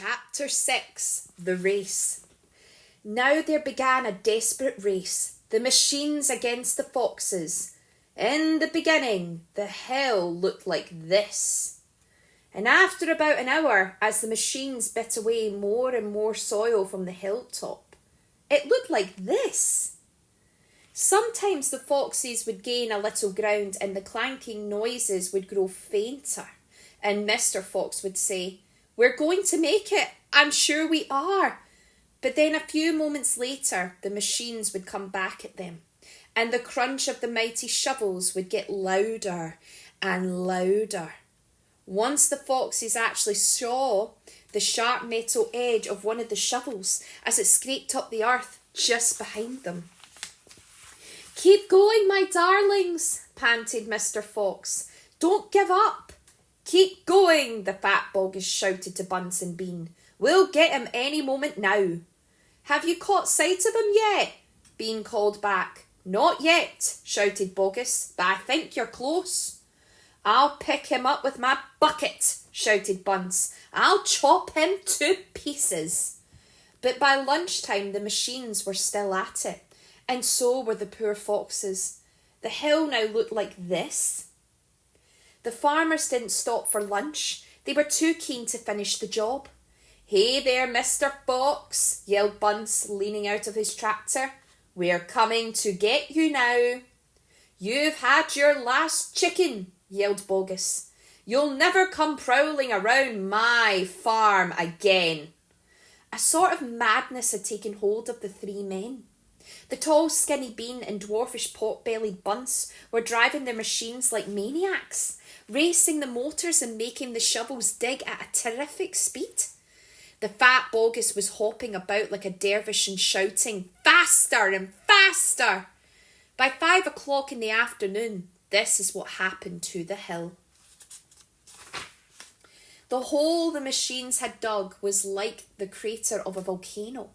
Chapter 6, The Race. Now there began a desperate race, the machines against the foxes. In the beginning, the hill looked like this. And after about an hour, as the machines bit away more and more soil from the hilltop, it looked like this. Sometimes the foxes would gain a little ground and the clanking noises would grow fainter. And Mr. Fox would say, "We're going to make it, I'm sure we are." But then a few moments later, the machines would come back at them, and the crunch of the mighty shovels would get louder and louder. Once the foxes actually saw the sharp metal edge of one of the shovels as it scraped up the earth just behind them. "Keep going, my darlings," panted Mr. Fox. "Don't give up." "Keep going," the fat boggis shouted to Bunce and Bean. "We'll get him any moment now." "Have you caught sight of him yet?" Bean called back. "Not yet," shouted Boggis, "but I think you're close." "I'll pick him up with my bucket," shouted Bunce. "I'll chop him to pieces." But by lunchtime the machines were still at it, and so were the poor foxes. The hill now looked like this. The farmers didn't stop for lunch. They were too keen to finish the job. "Hey there, Mr. Fox," yelled Bunce, leaning out of his tractor. "We're coming to get you now." "You've had your last chicken," yelled Boggis. "You'll never come prowling around my farm again." A sort of madness had taken hold of the three men. The tall, skinny Bean and dwarfish pot-bellied Bunce were driving their machines like maniacs, racing the motors and making the shovels dig at a terrific speed. The fat Boggis was hopping about like a dervish and shouting, "Faster and faster!" By 5 o'clock in the afternoon, this is what happened to the hill. The hole the machines had dug was like the crater of a volcano.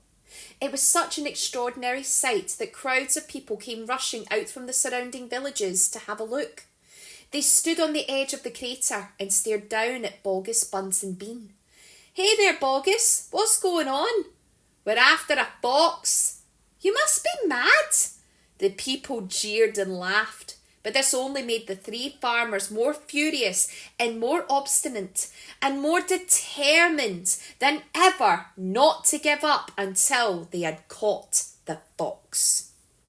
It was such an extraordinary sight that crowds of people came rushing out from the surrounding villages to have a look. They stood on the edge of the crater and stared down at Boggis, Bunce and Bean. "Hey there, Boggis, what's going on?" "We're after a fox." "You must be mad." The people jeered and laughed, but this only made the three farmers more furious and more obstinate and more determined than ever not to give up until they had caught the fox.